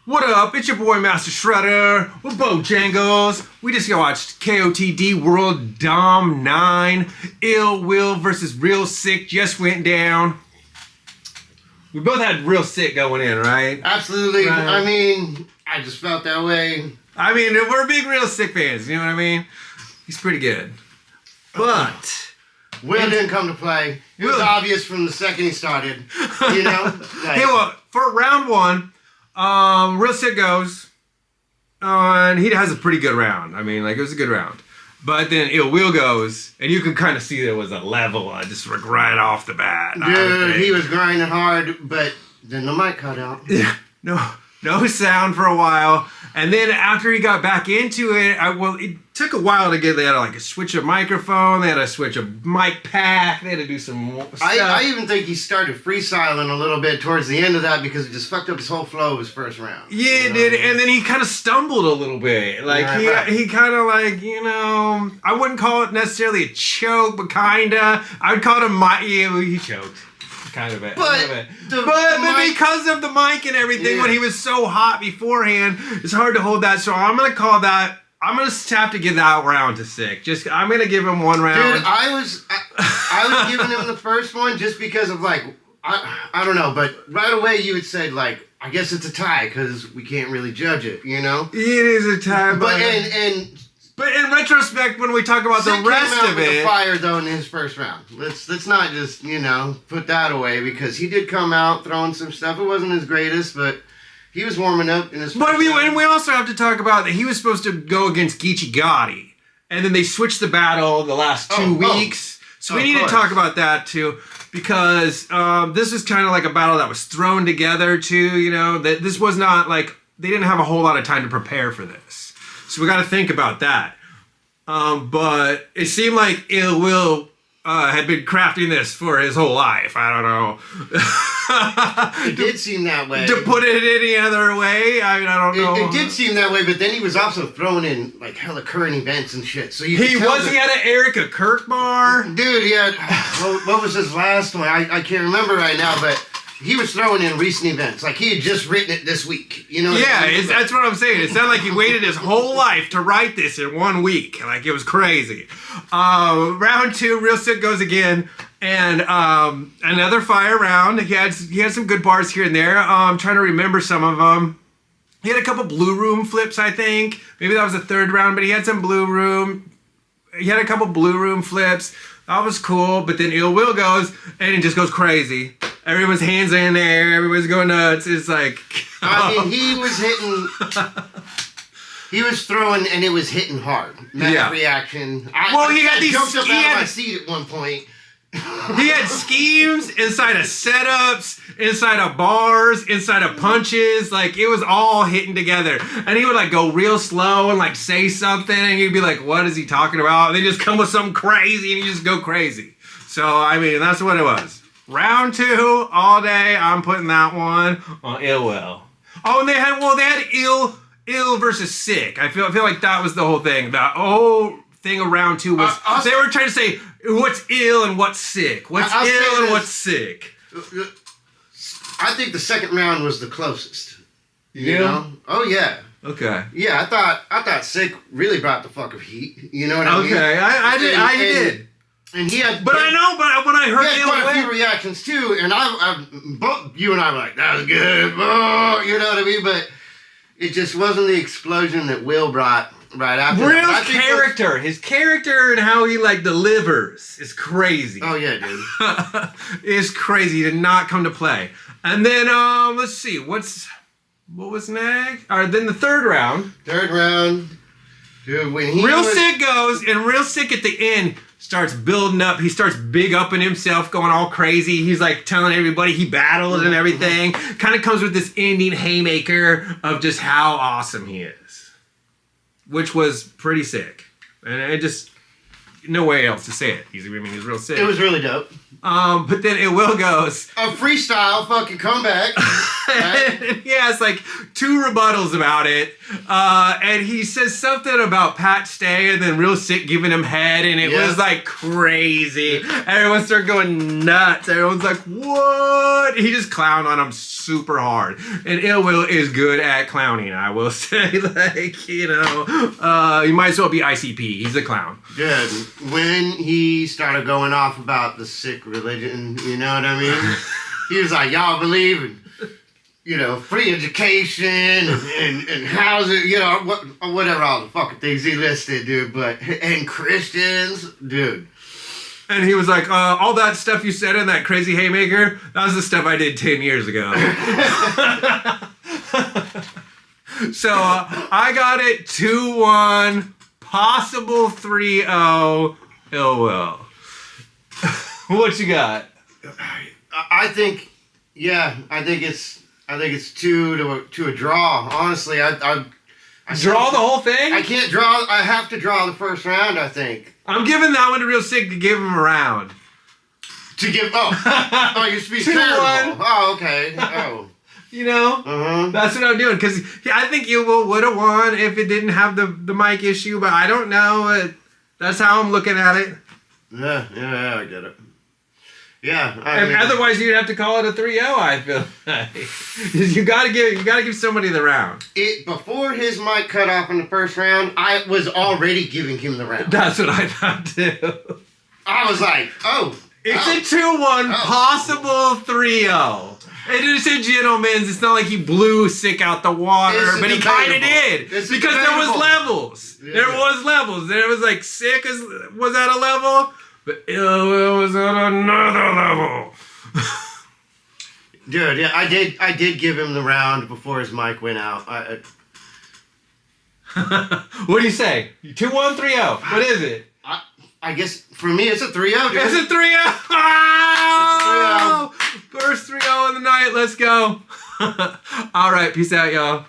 What up? It's your boy Master Shredder with Bo Jangles. We just watched KOTD World Dom 9. Ill Will versus Real Sikh just went down. We both had Real Sikh going in, right? Absolutely. Right. I mean, I just felt that way. I mean, we're big Real Sikh fans, you know what I mean? He's pretty good. But Will didn't come to play. It was obvious from the second he started. You know? Hey, well, for round one, Real Sikh goes, and he has a pretty good round. I mean, like, it was a good round. But then Ill Will goes, and you can kind of see there was a level just like right off the bat. Dude, he was grinding hard, but then the mic cut out. Yeah, no sound for a while. And then after he got back into it, it took a while to get. They had to like switch a microphone. They had to switch a mic pack. They had to do some more stuff. I even think he started freestyling a little bit towards the end of that because it just fucked up his whole flow of his first round. Yeah, it did. And then he kind of stumbled a little bit. Like he kind of like, you know, I wouldn't call it necessarily a choke, but kinda. I would call it he choked. Kind of it. But because of the mic and everything, when he was so hot beforehand, it's hard to hold that. So I'm gonna call that. I'm gonna have to give that round to Sikh. I'm gonna give him one round. Dude, I was giving him the first one just because of like I don't know, but right away you had said like I guess it's a tie because we can't really judge it, you know. It is a tie, but in retrospect, when we talk about Sikh the rest came out of with it, the fire though in his first round. Let's not just put that away because he did come out throwing some stuff. It wasn't his greatest, but he was warming up in his. But we also have to talk about that he was supposed to go against Geechee Gotti, and then they switched the battle the last 2 weeks. So we need to talk about that too, because this is kind of like a battle that was thrown together too. You know, that this was not like they didn't have a whole lot of time to prepare for this. So we got to think about that. But it seemed like Ill Will had been crafting this for his whole life. I don't know. It did seem that way. To put it any other way, I mean, I don't know. It did seem that way, but then he was also throwing in like hella current events and shit. So he had an Erica Kirk bar. Dude, he had what was his last one? I can't remember right now, but he was throwing in recent events. Like he had just written it this week. You know? Yeah, that's what I'm saying. It sounded like he waited his whole life to write this in 1 week. Like it was crazy. Round two, Real Sikh goes again. And another fire round. He had some good bars here and there. I'm trying to remember some of them. He had a couple blue room flips, I think. Maybe that was the third round, but he had some blue room. He had a couple blue room flips. That was cool. But then Ill Will goes, and it just goes crazy. Everyone's hands are in there. Everyone's going nuts. It's like... I mean, he was hitting... He was throwing, and it was hitting hard. That reaction. He had these... jumped up out of my seat at one point. He had schemes inside of setups, inside of bars, inside of punches. Like, it was all hitting together. And he would, like, go real slow and, like, say something, and you'd be like, what is he talking about? And they just come with something crazy, and you just go crazy. So, I mean, that's what it was. Round two, all day, I'm putting that one on Ill Will. Oh, and they had Ill versus Sikh. I feel like that was the whole thing. The whole thing of round two was they were trying to say what's ill and what's sick. What's ill and what's sick. I think the second round was the closest. You know? Oh yeah. Okay. Yeah, I thought Sikh really brought the fuck of heat. You know what I mean? Okay, I did. And he had, but when I heard he had quite a few reactions too, and both you and I were like, "That was good," you know what I mean? But it just wasn't the explosion that Will brought right after. His character and how he like delivers is crazy. Oh yeah, dude, it's crazy. He did not come to play. And then let's see, what was next? All right, then the third round. Dude, when Real Sikh goes, and Real Sikh at the end starts building up. He starts big upping himself, going all crazy. He's like telling everybody he battled and everything. Kind of comes with this ending haymaker of just how awesome he is, which was pretty sick. And it no way else to say it. He's real sick. It was really dope. But then It Will goes, a freestyle fucking comeback. Right? he has like 2 rebuttals about it. And he says something about Pat Stay and then Real Sick giving him head, and it was like crazy. Everyone started going nuts. Everyone's like, what? He just clowned on him super hard. And Ill Will is good at clowning, I will say. Like, you might as well be ICP. He's a clown. Dude, when he started going off about the Sikh religion, you know what I mean? He was like, y'all believe in, free education and housing, whatever all the fucking things he listed, dude. And Christians, dude. And he was like, all that stuff you said in that crazy haymaker, that was the stuff I did 10 years ago. So I got it 2-1, possible 3-0, Ill Will. What you got? I think it's 2 to a draw. Honestly, I draw the whole thing? I can't draw. I have to draw the first round, I think. I'm giving that one to Real Sick to give him a round. To give, you're speaking terrible. Oh, okay. Oh. That's what I'm doing. Because I think Ill Will would have won if it didn't have the mic issue, but I don't know. That's how I'm looking at it. Yeah, I get it. Yeah. Otherwise, you'd have to call it a 3-0, I feel like. you gotta give somebody the round. Before his mic cut off in the first round, I was already giving him the round. That's what I thought too. I was like, it's a 2-1, possible 3-0. It is a gentleman's. It's not like he blew Sick out the water, but he kind of did. Because there was levels. Yeah. There was levels. There was like Sick was at a level, but Ill Will was at another level. Dude, yeah, I did give him the round before his mic went out. What do you say? 2-1, 3-0. What is it? I guess for me it's a 3-0. Dude. It's a 3-0. Oh! First 3-0 of the night. Let's go. All right. Peace out, y'all.